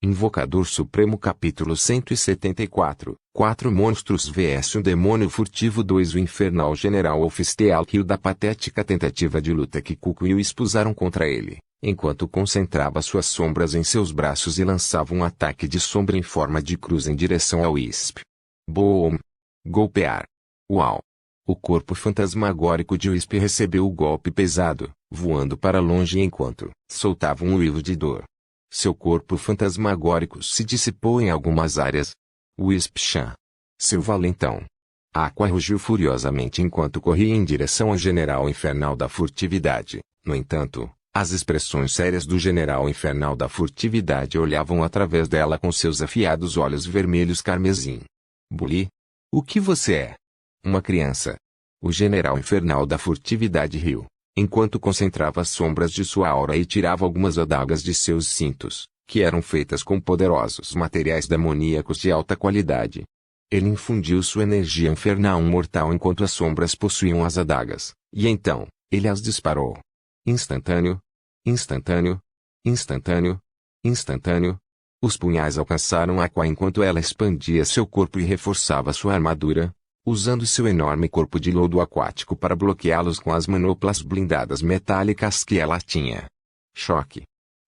Invocador Supremo capítulo 174, 4 monstros vs um demônio furtivo 2 O infernal general Ofisteal riu da patética tentativa de luta que Cuco e o expuseram contra ele, enquanto concentrava suas sombras em seus braços e lançava um ataque de sombra em forma de cruz em direção ao Wisp. Boom! Golpear! Uau! O corpo fantasmagórico de Wisp recebeu o golpe pesado, voando para longe enquanto soltava um uivo de dor. Seu corpo fantasmagórico se dissipou em algumas áreas. Wisp-chan! Seu valentão! Aqua rugiu furiosamente enquanto corria em direção ao general infernal da furtividade. No entanto, as expressões sérias do general infernal da furtividade olhavam através dela com seus afiados olhos vermelhos carmesim. Bully? O que você é? Uma criança. O general infernal da furtividade riu, enquanto concentrava as sombras de sua aura e tirava algumas adagas de seus cintos, que eram feitas com poderosos materiais demoníacos de alta qualidade. Ele infundiu sua energia infernal mortal enquanto as sombras possuíam as adagas, e então, ele as disparou. Instantâneo, instantâneo, instantâneo, instantâneo. Os punhais alcançaram Aqua enquanto ela expandia seu corpo e reforçava sua armadura, usando seu enorme corpo de lodo aquático para bloqueá-los com as manoplas blindadas metálicas que ela tinha. Choque.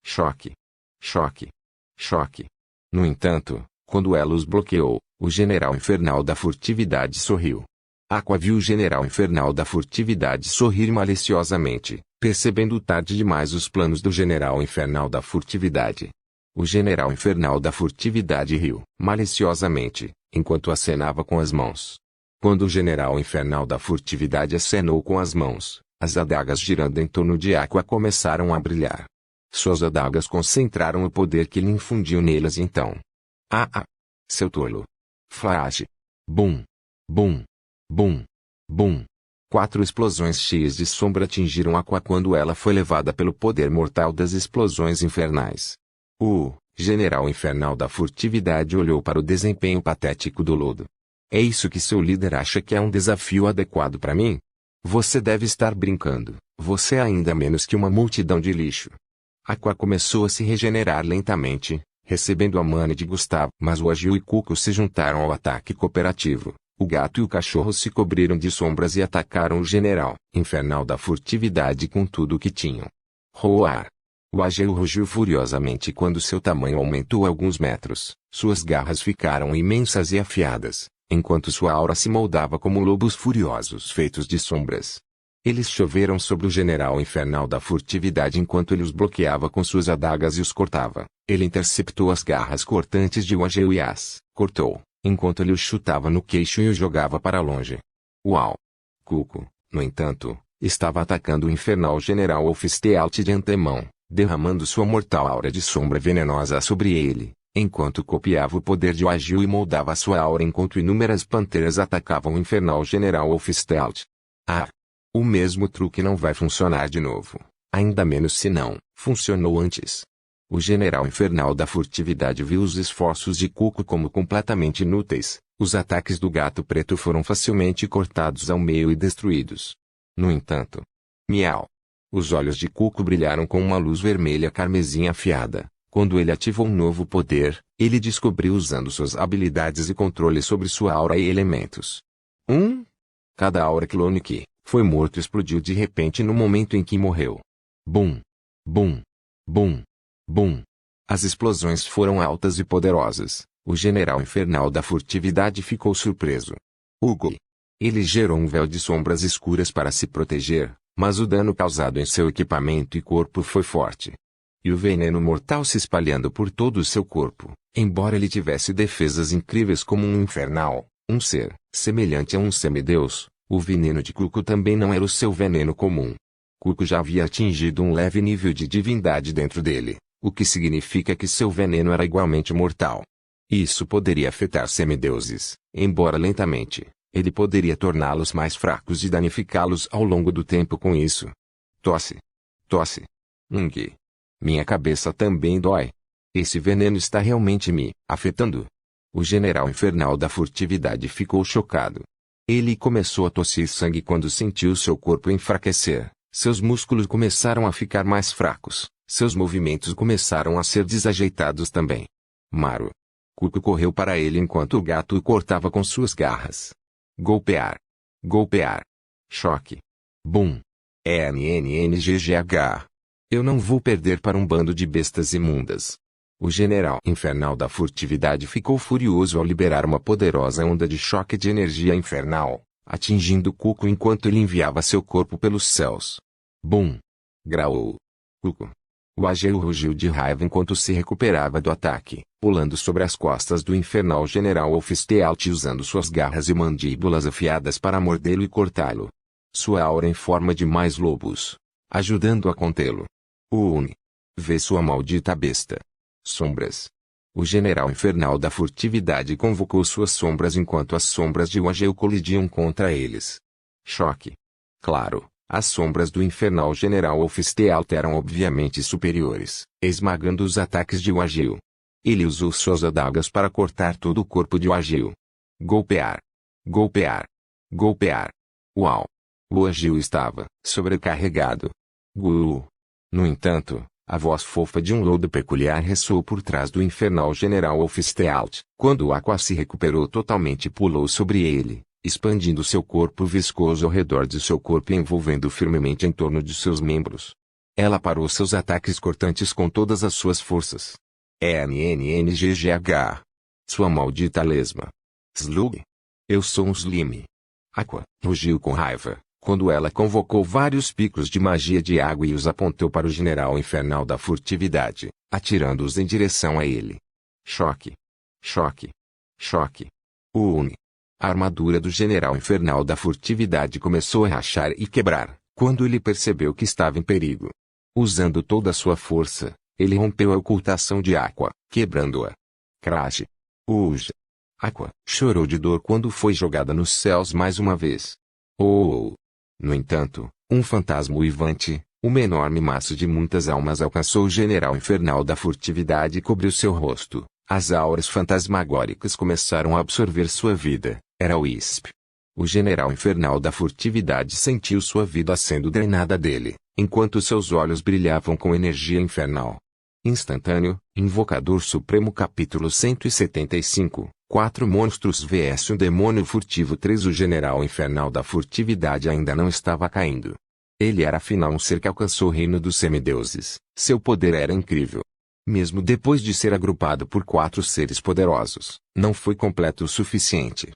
Choque. Choque. Choque. No entanto, quando ela os bloqueou, o general infernal da furtividade sorriu. Aqua viu o general infernal da furtividade sorrir maliciosamente, percebendo tarde demais os planos do general infernal da furtividade. O general infernal da furtividade riu, maliciosamente, enquanto acenava com as mãos. Quando o general infernal da furtividade acenou com as mãos, as adagas girando em torno de Aqua começaram a brilhar. Suas adagas concentraram o poder que lhe infundiu nelas então. Seu tolo! Flash! Bum! Bum! Bum! Bum! 4 explosões cheias de sombra atingiram Aqua quando ela foi levada pelo poder mortal das explosões infernais. O general infernal da furtividade olhou para o desempenho patético do lodo. É isso que seu líder acha que é um desafio adequado para mim? Você deve estar brincando. Você é ainda menos que uma multidão de lixo. Aqua começou a se regenerar lentamente, recebendo a mana de Gustavo. Mas o Agil e Cuco se juntaram ao ataque cooperativo. O gato e o cachorro se cobriram de sombras e atacaram o general infernal da furtividade com tudo o que tinham. Roar! O Agil rugiu furiosamente quando seu tamanho aumentou alguns metros. Suas garras ficaram imensas e afiadas, enquanto sua aura se moldava como lobos furiosos feitos de sombras. Eles choveram sobre o general infernal da furtividade enquanto ele os bloqueava com suas adagas e os cortava. Ele interceptou as garras cortantes de Wageu e as cortou, enquanto ele os chutava no queixo e os jogava para longe. Uau! Cuco, no entanto, estava atacando o infernal general Ofistealt de antemão, derramando sua mortal aura de sombra venenosa sobre ele, enquanto copiava o poder de Wageu e moldava sua aura enquanto inúmeras panteras atacavam o infernal general Ofistealt. O mesmo truque não vai funcionar de novo, ainda menos se não funcionou antes. O general infernal da furtividade viu os esforços de Cuco como completamente inúteis. Os ataques do gato preto foram facilmente cortados ao meio e destruídos. No entanto, miau! Os olhos de Cuco brilharam com uma luz vermelha carmesim afiada. Quando ele ativou um novo poder, ele descobriu usando suas habilidades e controle sobre sua aura e elementos. Cada aura clone que foi morto explodiu de repente no momento em que morreu. Bum! Bum! Bum! Bum! As explosões foram altas e poderosas. O general infernal da furtividade ficou surpreso. Hugo! Ele gerou um véu de sombras escuras para se proteger, mas o dano causado em seu equipamento e corpo foi forte. E o veneno mortal se espalhando por todo o seu corpo, embora ele tivesse defesas incríveis como um infernal, um ser semelhante a um semideus. O veneno de Cuco também não era o seu veneno comum. Cuco já havia atingido um leve nível de divindade dentro dele, o que significa que seu veneno era igualmente mortal. Isso poderia afetar semideuses, embora lentamente. Ele poderia torná-los mais fracos e danificá-los ao longo do tempo com isso. Tosse. Tosse. Minha cabeça também dói. Esse veneno está realmente me afetando. O general infernal da furtividade ficou chocado. Ele começou a tossir sangue quando sentiu seu corpo enfraquecer. Seus músculos começaram a ficar mais fracos. Seus movimentos começaram a ser desajeitados também. Maru. Cuco correu para ele enquanto o gato o cortava com suas garras. Golpear. Golpear. Choque. Bum. NNNGGH. Eu não vou perder para um bando de bestas imundas. O general infernal da furtividade ficou furioso ao liberar uma poderosa onda de choque de energia infernal, atingindo Cuco enquanto ele enviava seu corpo pelos céus. Bum! Graou. Cuco. O Ageu rugiu de raiva enquanto se recuperava do ataque, pulando sobre as costas do infernal general Ofistealt usando suas garras e mandíbulas afiadas para mordê-lo e cortá-lo. Sua aura em forma de mais lobos, ajudando a contê-lo. Vê sua maldita besta. Sombras. O general infernal da furtividade convocou suas sombras enquanto as sombras de Wageu colidiam contra eles. Choque. Claro, as sombras do infernal general Ofistealt eram obviamente superiores, esmagando os ataques de Wageu. Ele usou suas adagas para cortar todo o corpo de Wageu. Golpear. Golpear. Golpear. Uau! O Wageu estava sobrecarregado. No entanto, a voz fofa de um lodo peculiar ressoou por trás do infernal general Ofistealt. Quando o Aqua se recuperou totalmente e pulou sobre ele, expandindo seu corpo viscoso ao redor de seu corpo e envolvendo firmemente em torno de seus membros. Ela parou seus ataques cortantes com todas as suas forças. NNNGGH. Sua maldita lesma. Slug. Eu sou um Slime. Aqua rugiu com raiva quando ela convocou vários picos de magia de água e os apontou para o general infernal da furtividade, atirando-os em direção a ele. Choque. Choque. Choque. A armadura do general infernal da furtividade começou a rachar e quebrar, quando ele percebeu que estava em perigo. Usando toda a sua força, ele rompeu a ocultação de Aqua, quebrando-a. Crash. Aqua chorou de dor quando foi jogada nos céus mais uma vez. No entanto, um fantasma uivante, uma enorme massa de muitas almas alcançou o general infernal da furtividade e cobriu seu rosto. As auras fantasmagóricas começaram a absorver sua vida. Era o Wisp. O general infernal da furtividade sentiu sua vida sendo drenada dele, enquanto seus olhos brilhavam com energia infernal. Instantâneo, Invocador Supremo capítulo 175, 4 monstros vs um demônio furtivo 3 O general infernal da furtividade ainda não estava caindo. Ele era afinal um ser que alcançou o reino dos semideuses, seu poder era incrível. Mesmo depois de ser agrupado por 4 seres poderosos, não foi completo o suficiente.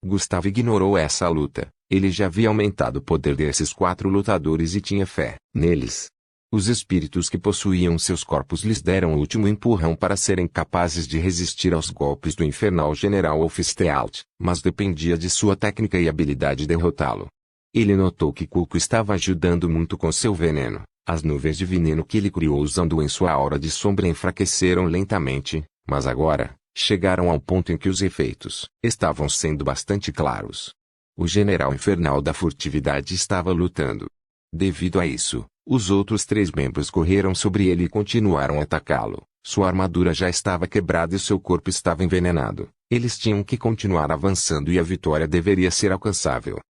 Gustavo ignorou essa luta, ele já havia aumentado o poder desses 4 lutadores e tinha fé neles. Os espíritos que possuíam seus corpos lhes deram o último empurrão para serem capazes de resistir aos golpes do infernal general Ofistealt, mas dependia de sua técnica e habilidade derrotá-lo. Ele notou que Cuco estava ajudando muito com seu veneno. As nuvens de veneno que ele criou usando em sua aura de sombra enfraqueceram lentamente, mas agora, chegaram ao ponto em que os efeitos estavam sendo bastante claros. O general infernal da furtividade estava lutando. Devido a isso, os outros 3 membros correram sobre ele e continuaram a atacá-lo. Sua armadura já estava quebrada e seu corpo estava envenenado. Eles tinham que continuar avançando e a vitória deveria ser alcançável.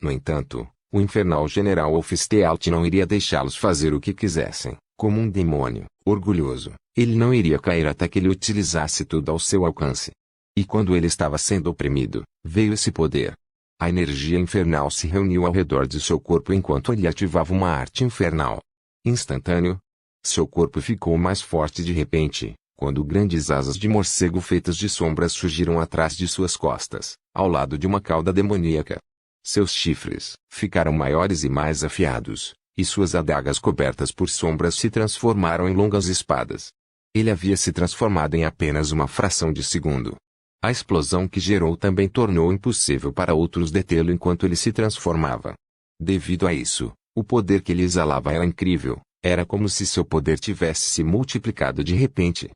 No entanto, o infernal general Ofistealt não iria deixá-los fazer o que quisessem. Como um demônio, orgulhoso, ele não iria cair até que ele utilizasse tudo ao seu alcance. E quando ele estava sendo oprimido, veio esse poder. A energia infernal se reuniu ao redor de seu corpo enquanto ele ativava uma arte infernal. Instantâneo. Seu corpo ficou mais forte de repente, quando grandes asas de morcego feitas de sombras surgiram atrás de suas costas, ao lado de uma cauda demoníaca. Seus chifres ficaram maiores e mais afiados, e suas adagas cobertas por sombras se transformaram em longas espadas. Ele havia se transformado em apenas uma fração de segundo. A explosão que gerou também tornou impossível para outros detê-lo enquanto ele se transformava. Devido a isso, o poder que ele exalava era incrível, era como se seu poder tivesse se multiplicado de repente.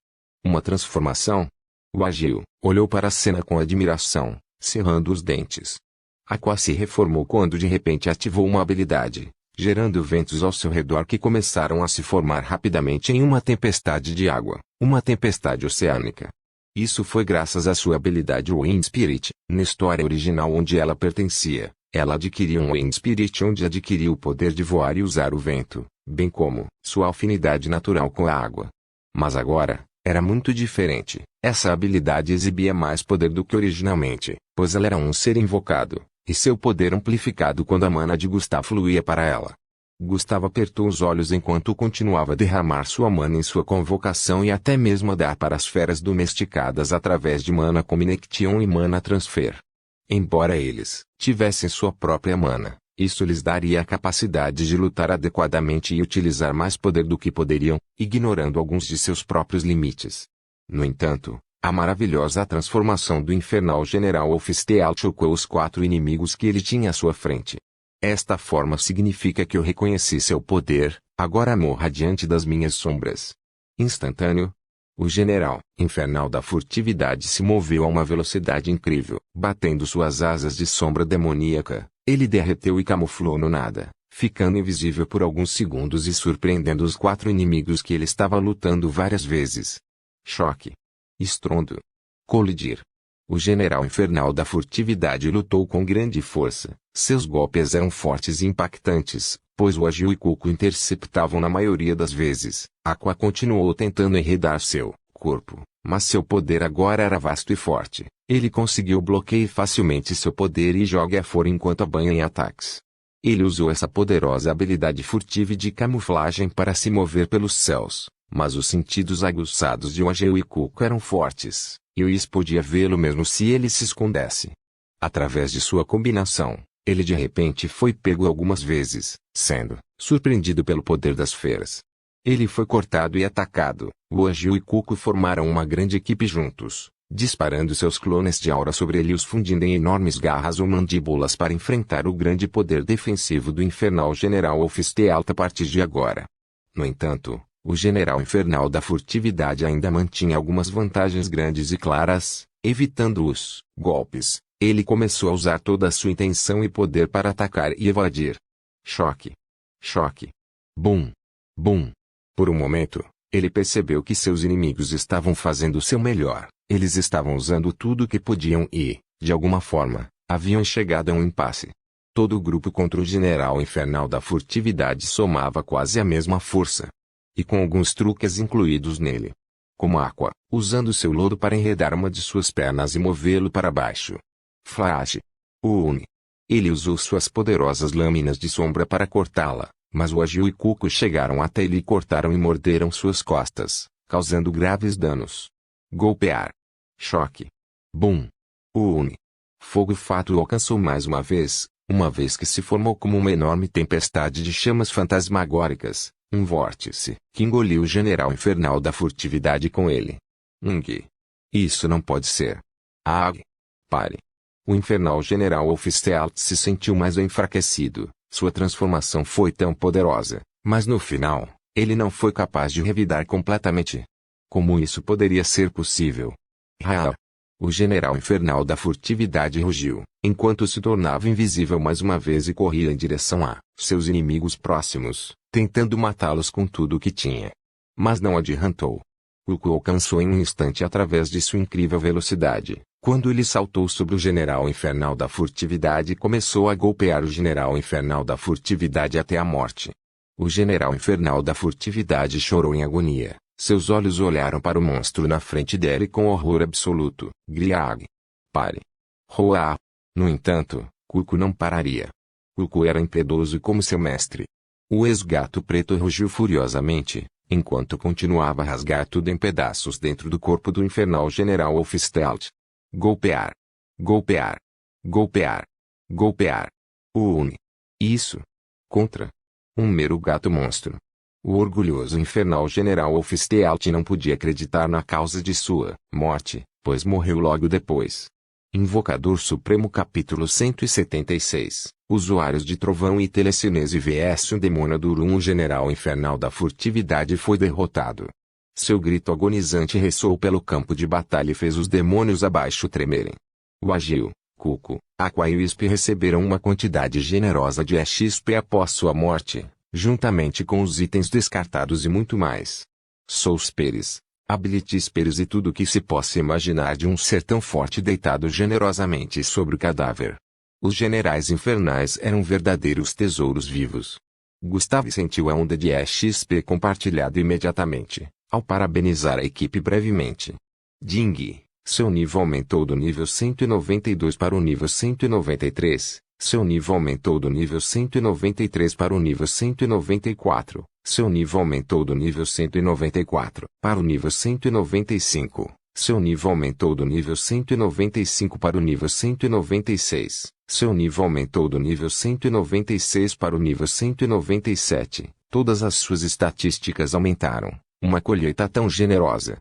Uma transformação? Wageu olhou para a cena com admiração, cerrando os dentes. Aqua se reformou quando de repente ativou uma habilidade, gerando ventos ao seu redor que começaram a se formar rapidamente em uma tempestade de água, uma tempestade oceânica. Isso foi graças à sua habilidade Wind Spirit. Na história original onde ela pertencia, ela adquiriu um Wind Spirit onde adquiriu o poder de voar e usar o vento, bem como sua afinidade natural com a água. Mas agora, Era muito diferente. Essa habilidade exibia mais poder do que originalmente, pois ela era um ser invocado, e seu poder amplificado quando a mana de Gustav fluía para ela. Gustav apertou os olhos enquanto continuava a derramar sua mana em sua convocação e até mesmo a dar para as feras domesticadas através de Mana Communication e Mana Transfer. Embora eles tivessem sua própria mana, isso lhes daria a capacidade de lutar adequadamente e utilizar mais poder do que poderiam, ignorando alguns de seus próprios limites. No entanto, a maravilhosa transformação do infernal General Oficial chocou os 4 inimigos que ele tinha à sua frente. Esta forma significa que eu reconheci seu poder, agora morra diante das minhas sombras. Instantâneo. O general infernal da furtividade se moveu a uma velocidade incrível, batendo suas asas de sombra demoníaca. Ele derreteu e camuflou no nada, ficando invisível por alguns segundos e surpreendendo os 4 inimigos que ele estava lutando várias vezes. Choque. Estrondo. Colidir. O general infernal da furtividade lutou com grande força. Seus golpes eram fortes e impactantes, pois o Agil e Cuco interceptavam na maioria das vezes. Aqua continuou tentando enredar seu corpo, mas seu poder agora era vasto e forte. Ele conseguiu bloquear facilmente seu poder e joga fora enquanto abanha em ataques. Ele usou essa poderosa habilidade furtiva de camuflagem para se mover pelos céus, mas os sentidos aguçados de Agil e Cuco eram fortes, e o Is podia vê-lo mesmo se ele se escondesse. Através de sua combinação, ele de repente foi pego algumas vezes, sendo surpreendido pelo poder das feras. Ele foi cortado e atacado. O Agil e Cuco formaram uma grande equipe juntos, disparando seus clones de aura sobre ele e os fundindo em enormes garras ou mandíbulas para enfrentar o grande poder defensivo do infernal General Oficial a partir de agora. No entanto, o general infernal da furtividade ainda mantinha algumas vantagens grandes e claras, evitando os golpes. Ele começou a usar toda a sua intenção e poder para atacar e evadir. Choque. Choque. Bum. Bum. Por um momento, ele percebeu que seus inimigos estavam fazendo o seu melhor. Eles estavam usando tudo o que podiam e, de alguma forma, haviam chegado a um impasse. Todo o grupo contra o general infernal da furtividade somava quase a mesma força. E com alguns truques incluídos nele. Como Aqua, usando seu lodo para enredar uma de suas pernas e movê-lo para baixo. Flash. Uni. Ele usou suas poderosas lâminas de sombra para cortá-la, mas o Agil e Cuco chegaram até ele e cortaram e morderam suas costas, causando graves danos. Golpear. Choque. Bum. Uni. Fogo Fato o alcançou mais uma vez que se formou como uma enorme tempestade de chamas fantasmagóricas, um vórtice que engoliu o general infernal da furtividade com ele. Isso não pode ser. Pare. O infernal general Oficial se sentiu mais enfraquecido. Sua transformação foi tão poderosa, mas no final, ele não foi capaz de revidar completamente. Como isso poderia ser possível? O general infernal da furtividade rugiu, enquanto se tornava invisível mais uma vez e corria em direção a seus inimigos próximos, tentando matá-los com tudo o que tinha. Mas não adiantou. Cuco alcançou em um instante através de sua incrível velocidade, quando ele saltou sobre o general infernal da furtividade e começou a golpear o general infernal da furtividade até a morte. O general infernal da furtividade chorou em agonia. Seus olhos olharam para o monstro na frente dele com horror absoluto. Griag. Pare. Roa. No entanto, Cuco não pararia. Cuco era impiedoso como seu mestre. O ex-gato preto rugiu furiosamente, enquanto continuava a rasgar tudo em pedaços dentro do corpo do infernal general Oficial. Golpear. Golpear. Golpear. Golpear. Uni. Isso. Contra. Um mero gato monstro. O orgulhoso infernal general Oficial não podia acreditar na causa de sua morte, pois morreu logo depois. Invocador Supremo Capítulo 176. Usuários de Trovão e Telecinese vs um demônio Durum. O general infernal da furtividade foi derrotado. Seu grito agonizante ressoou pelo campo de batalha e fez os demônios abaixo tremerem. O Agil, Cuco, Aqua e Wisp receberam uma quantidade generosa de XP após sua morte, juntamente com os itens descartados e muito mais. Soul Spears, Ability Spears e tudo o que se possa imaginar de um ser tão forte deitado generosamente sobre o cadáver. Os generais infernais eram verdadeiros tesouros vivos. Gustav sentiu a onda de XP compartilhado imediatamente, ao parabenizar a equipe brevemente. Ding, seu nível aumentou do nível 192 para o nível 193, seu nível aumentou do nível 193 para o nível 194, seu nível aumentou do nível 194 para o nível 195, seu nível aumentou do nível 195 para o nível 196, seu nível aumentou do nível 196 para o nível 197, todas as suas estatísticas aumentaram, uma colheita tão generosa.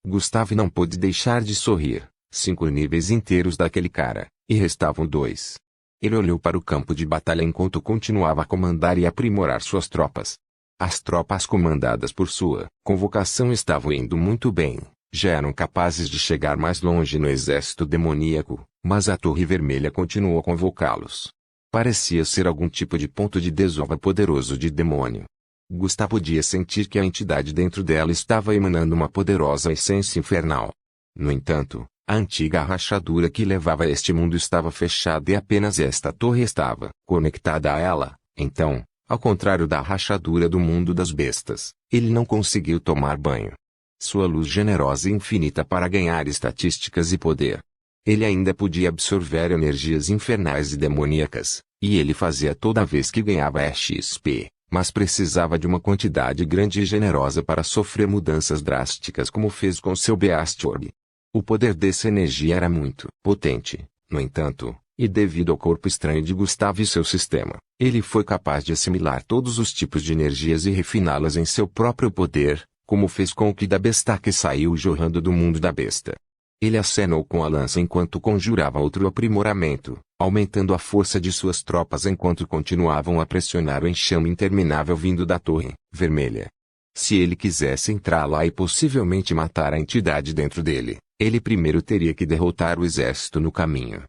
Gustavo não pôde deixar de sorrir, 5 níveis inteiros daquele cara, e restavam 2. Ele olhou para o campo de batalha enquanto continuava a comandar e aprimorar suas tropas. As tropas comandadas por sua convocação estavam indo muito bem, já eram capazes de chegar mais longe no exército demoníaco, mas a Torre Vermelha continuou a convocá-los. Parecia ser algum tipo de ponto de desova poderoso de demônio. Gustavo podia sentir que a entidade dentro dela estava emanando uma poderosa essência infernal. No entanto, a antiga rachadura que levava a este mundo estava fechada e apenas esta torre estava conectada a ela. Então, ao contrário da rachadura do mundo das bestas, ele não conseguiu tomar banho. Sua luz generosa e infinita para ganhar estatísticas e poder. Ele ainda podia absorver energias infernais e demoníacas, e ele fazia toda vez que ganhava XP, mas precisava de uma quantidade grande e generosa para sofrer mudanças drásticas como fez com seu Beast Orb. O poder dessa energia era muito potente, no entanto, e devido ao corpo estranho de Gustavo e seu sistema, ele foi capaz de assimilar todos os tipos de energias e refiná-las em seu próprio poder, como fez com o que da besta que saiu jorrando do mundo da besta. Ele acenou com a lança enquanto conjurava outro aprimoramento, aumentando a força de suas tropas enquanto continuavam a pressionar o enxame interminável vindo da Torre Vermelha. Se ele quisesse entrar lá e possivelmente matar a entidade dentro dele, ele primeiro teria que derrotar o exército no caminho.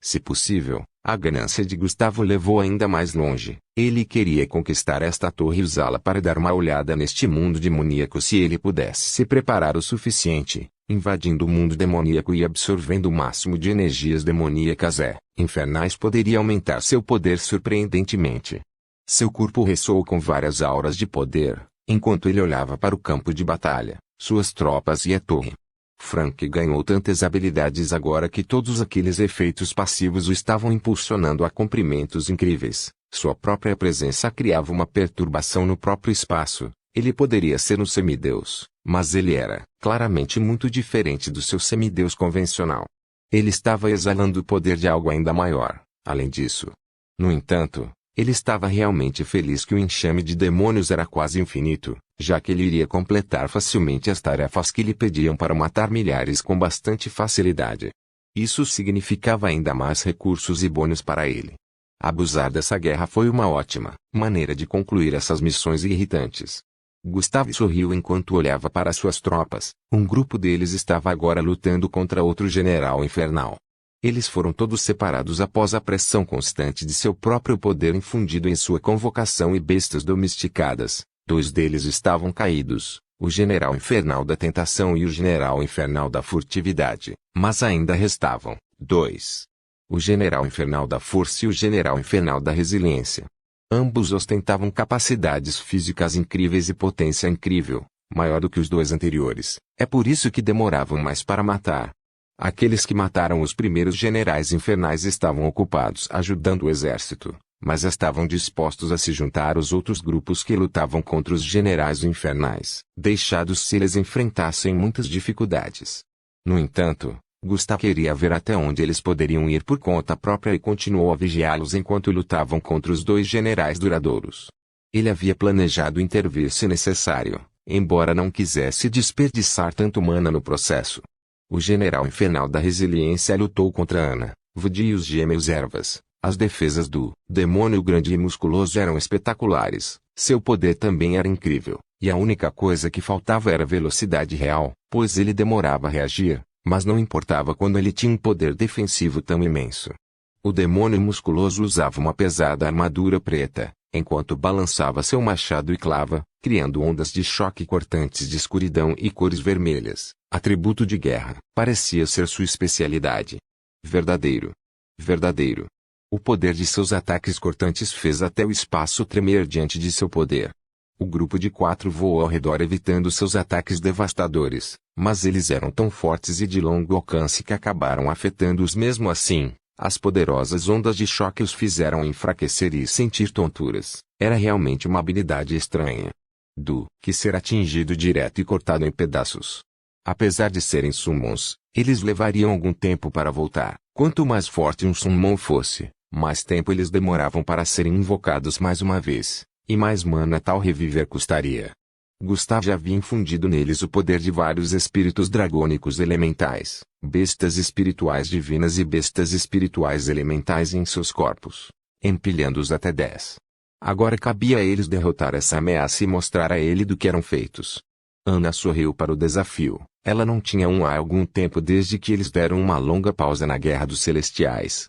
Se possível, a ganância de Gustavo levou ainda mais longe. Ele queria conquistar esta torre e usá-la para dar uma olhada neste mundo demoníaco se ele pudesse se preparar o suficiente, invadindo o mundo demoníaco e absorvendo o máximo de energias demoníacas infernais poderia aumentar seu poder surpreendentemente. Seu corpo ressoou com várias auras de poder, enquanto ele olhava para o campo de batalha, suas tropas e a torre. Frank ganhou tantas habilidades agora que todos aqueles efeitos passivos o estavam impulsionando a comprimentos incríveis. Sua própria presença criava uma perturbação no próprio espaço. Ele poderia ser um semideus, mas ele era, claramente muito diferente do seu semideus convencional. Ele estava exalando o poder de algo ainda maior, além disso. No entanto, ele estava realmente feliz que o enxame de demônios era quase infinito, já que ele iria completar facilmente as tarefas que lhe pediam para matar milhares com bastante facilidade. Isso significava ainda mais recursos e bônus para ele. Abusar dessa guerra foi uma ótima maneira de concluir essas missões irritantes. Gustavo sorriu enquanto olhava para suas tropas. Um grupo deles estava agora lutando contra outro general infernal. Eles foram todos separados após a pressão constante de seu próprio poder infundido em sua convocação e bestas domesticadas. 2 deles estavam caídos, o general infernal da tentação e o general infernal da furtividade, mas ainda restavam 2. O general infernal da força e o general infernal da resiliência. Ambos ostentavam capacidades físicas incríveis e potência incrível, maior do que os 2 anteriores. É por isso que demoravam mais para matar. Aqueles que mataram os primeiros generais infernais estavam ocupados ajudando o exército, mas estavam dispostos a se juntar aos outros grupos que lutavam contra os generais infernais, deixados se eles enfrentassem muitas dificuldades. No entanto, Gustavo queria ver até onde eles poderiam ir por conta própria e continuou a vigiá-los enquanto lutavam contra os 2 generais duradouros. Ele havia planejado intervir se necessário, embora não quisesse desperdiçar tanto mana no processo. O general infernal da resiliência lutou contra Ana, Woody e os gêmeos ervas. As defesas do demônio grande e musculoso eram espetaculares, seu poder também era incrível, e a única coisa que faltava era velocidade real, pois ele demorava a reagir, mas não importava quando ele tinha um poder defensivo tão imenso. O demônio musculoso usava uma pesada armadura preta, enquanto balançava seu machado e clava, criando ondas de choque cortantes de escuridão e cores vermelhas. Atributo de guerra. Parecia ser sua especialidade. Verdadeiro. Verdadeiro. O poder de seus ataques cortantes fez até o espaço tremer diante de seu poder. O grupo de 4 voou ao redor evitando seus ataques devastadores, mas eles eram tão fortes e de longo alcance que acabaram afetando-os mesmo assim. As poderosas ondas de choque os fizeram enfraquecer e sentir tonturas. Era realmente uma habilidade estranha. Que ser atingido direto e cortado em pedaços. Apesar de serem summons, eles levariam algum tempo para voltar. Quanto mais forte um summon fosse, mais tempo eles demoravam para serem invocados mais uma vez, e mais mana tal reviver custaria. Gustav já havia infundido neles o poder de vários espíritos dragônicos elementais, bestas espirituais divinas e bestas espirituais elementais em seus corpos, empilhando-os até 10. Agora cabia a eles derrotar essa ameaça e mostrar a ele do que eram feitos. Ana sorriu para o desafio. Ela não tinha há algum tempo desde que eles deram uma longa pausa na Guerra dos Celestiais,